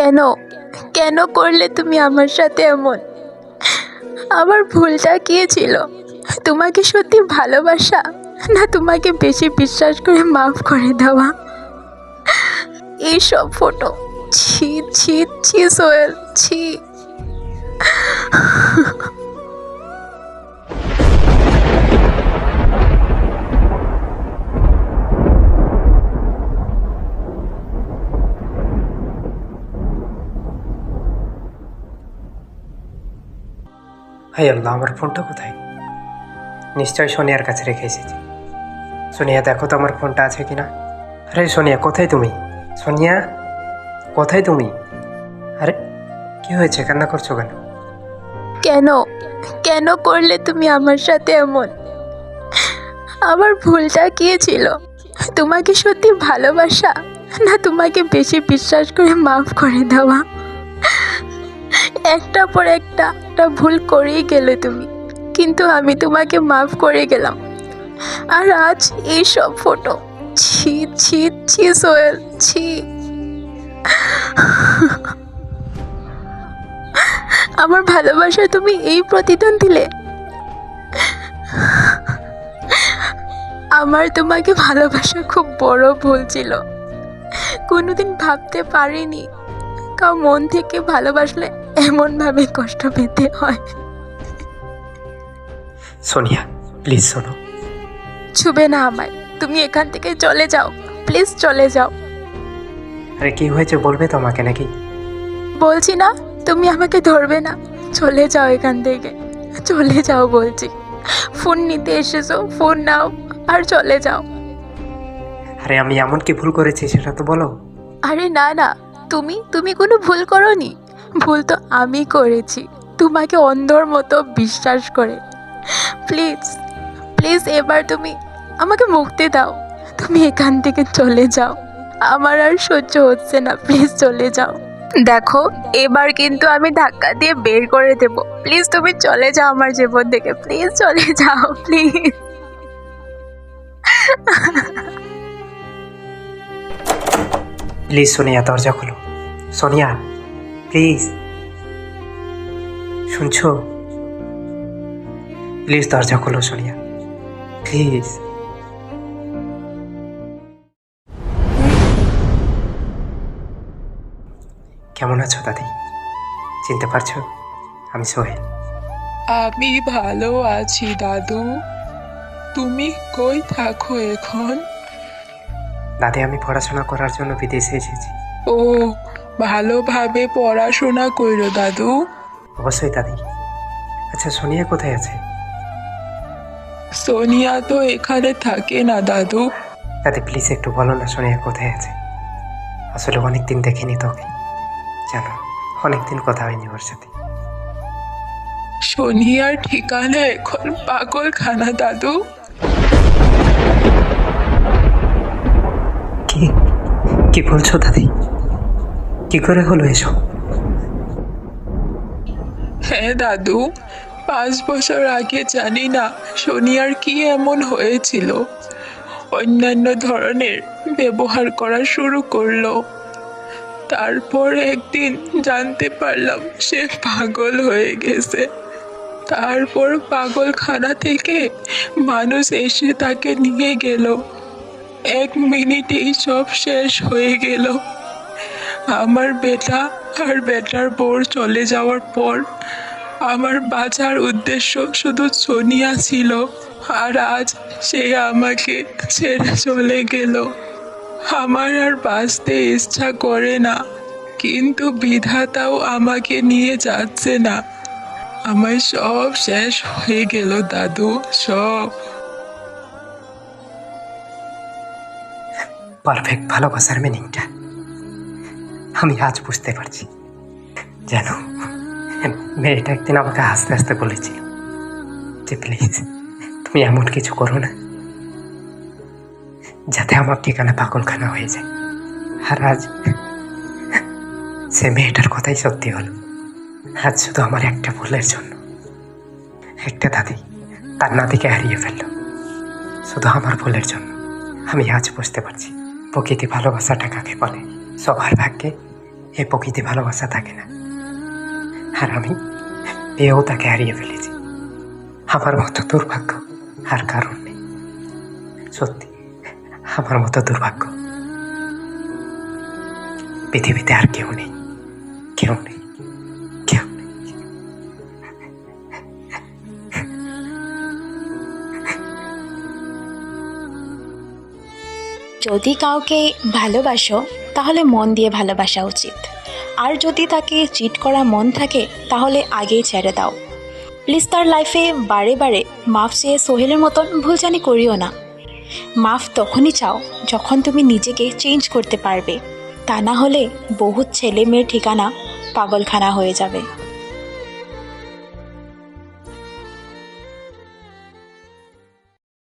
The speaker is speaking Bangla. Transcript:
কেন কেন করলে তুমি আমার সাথে এমন? আমার ভুলটা কি ছিল? তোমাকে সত্যি ভালোবাসা, না তোমাকে বেশি বিশ্বাস করে মাফ করে দেওয়া? এইসব ফটো, ছি ছি ছি সোহেল, ছি। হাই আল্লাহ, আমার ফোনটা কোথায়? নিশ্চয়ই সোনিয়ার কাছে রেখে এসেছি। সোনিয়া, দেখো তো আমার ফোনটা আছে কিনা। আরে সোনিয়া, কোথায় তুমি? সোনিয়া, কোথায় তুমি? আরে কি হয়েছে, কান্না করছো কেন? কেন কেন করলে তুমি আমার সাথে এমন? আমার ভুলটা কি ছিল? তোমাকে সত্যি ভালোবাসা, না তোমাকে বেশি বিশ্বাস করে মাফ করে দেওয়া? একটা পর একটা ভুল করেই গেলে তুমি, কিন্তু আমি তোমাকে মাফ করে গেলাম। আর আজ এই সব ফটো, ছি ছি ছি সোহেল, ছি। আমার ভালোবাসা তুমি এই প্রতিদান দিলে? আমার তোমাকে ভালোবাসা খুব বড় ভুল ছিল। কোনোদিন ভাবতে পারিনি কাউ মন থেকে ভালোবাসলে এমনভাবে কষ্ট পেতে হয়। সোনিয়া, প্লিজ শোনো। ছুবে না আমায়, তুমি এখান থেকে চলে যাও, প্লিজ চলে যাও। আরে কি হয়েছে বলবে তো আমাকে নাকি? বলছি না, তুমি আমাকে ধরবে না, চলে যাও এখান থেকে, চলে যাও বলছি। ফোন নিতে এসেছো, ফোন নাও আর চলে যাও। আরে আমি এমন কি ভুল করেছি সেটা তো বলো। আরে না না, তুমি কোনো ভুল করোনি। ভুল তো আমি করেছি, তোমাকে অন্ধর মতো বিশ্বাস করে। প্লিজ প্লিজ এবার তুমি আমাকে মুক্তি দাও, তুমি এখান থেকে চলে যাও। আমার আর সহ্য হচ্ছে না, প্লিজ চলে যাও। দেখো, এবার কিন্তু আমি ধাক্কা দিয়ে বের করে দেব। প্লিজ তুমি চলে যাও আমার জীবন থেকে, প্লিজ চলে যাও, প্লিজ। প্লিজ সোনিয়া, দরজা খোলো। সোনিয়া, প্লিজ, শুনছো? প্লিজ দরজা খোলো সোনিয়া, প্লিজ। কেমন আছো দাদি? চিনতে পারছো? আমি সোহেল। আমি ভালো আছি দাদু। তুমি কই থাকো এখন? দাদি, আমি পড়াশোনা করার জন্য বিদেশে এসেছি। ও, ভালোভাবে পড়াশোনা কইরো দাদু। অবশ্যই দাদি। আচ্ছা, সোনিয়া কোথায় আছে? সোনিয়া তো এখানে থাকে না দাদু। দাদি প্লিজ একটু বলো না সোনিয়া কোথায় আছে। আসলে অনেকদিন দেখিনি তোকে, জানো, অনেকদিন কথা হয়নি ওর সাথে। সোনিয়ার ঠিকানা এখন পাগলখানা দাদু। কি কি বলছো দাদি? কি করে হলো এসব? হ্যাঁ দাদু, 5 বছর আগে জানি না সোনিয়ার কি এমন হয়েছিল, অন্যান্য ধরনের ব্যবহার করা শুরু করলো। তারপর একদিন জানতে পারলাম সে পাগল হয়ে গেছে। তারপর পাগলখানা থেকে মানুষ এসে তাকে নিয়ে গেল। 1 মিনিটেই সব শেষ হয়ে গেল। আমার বেটা আর বেটার বউর চলে যাওয়ার পর আমার বাঁচার উদ্দেশ্য শুধু সোনিয়া ছিল। আর আজ সে আমাকে ছেড়ে চলে গেল। আমার আর বাঁচতে ইচ্ছা করে না, কিন্তু বিধাতাও আমাকে নিয়ে যাচ্ছে না। আমার সব শেষ হয়ে গেল দাদু, সব। পারফেক্ট ভালোবাসার মিনিংটা আমি আজ বুঝতে পারছি। জানো, মেয়েটা একদিন আমাকে হাসতে হাসতে বলেছিল যে প্লিজ তুমি এমন কিছু করো না যাতে আমার ঠিকানা পাগলখানা হয়ে যায়। আর আজ সে মেয়েটার কথাই সত্যি হলো। আজ শুধু আমার একটা ভুলের জন্য একটা দাদি তার নাতিকে হারিয়ে ফেলল। শুধু আমার ভুলের জন্য আমি আজ বুঝতে পারছি প্রকৃতি ভালোবাসাটা কাকে বলে। সবার ভাগ্যে এই প্রকৃতি ভালোবাসা থাকে না। আর আমি পেয়েও তাকে হারিয়ে ফেলেছি। আমার মতো দুর্ভাগ্য আর কারণ নেই। সত্যি আমার মতো দুর্ভাগ্য পৃথিবীতে আর কেউ নেই, কেউ নেই, কেউ নেই। যদি কাউকে ভালোবাসো তাহলে মন দিয়ে ভালোবাসা উচিত, আর যদি তাকে চিট করা মন থাকে তাহলে আগেই ছেড়ে দাও। প্লিজ তার লাইফে বারে বারে মাফ চেয়ে সোহেলের মতন ভুলজানি করিও না। মাফ তখনই চাও যখন তুমি নিজেকে চেঞ্জ করতে পারবে, তা না হলে বহুত ছেলে মেয়ের ঠিকানা পাগলখানা হয়ে যাবে।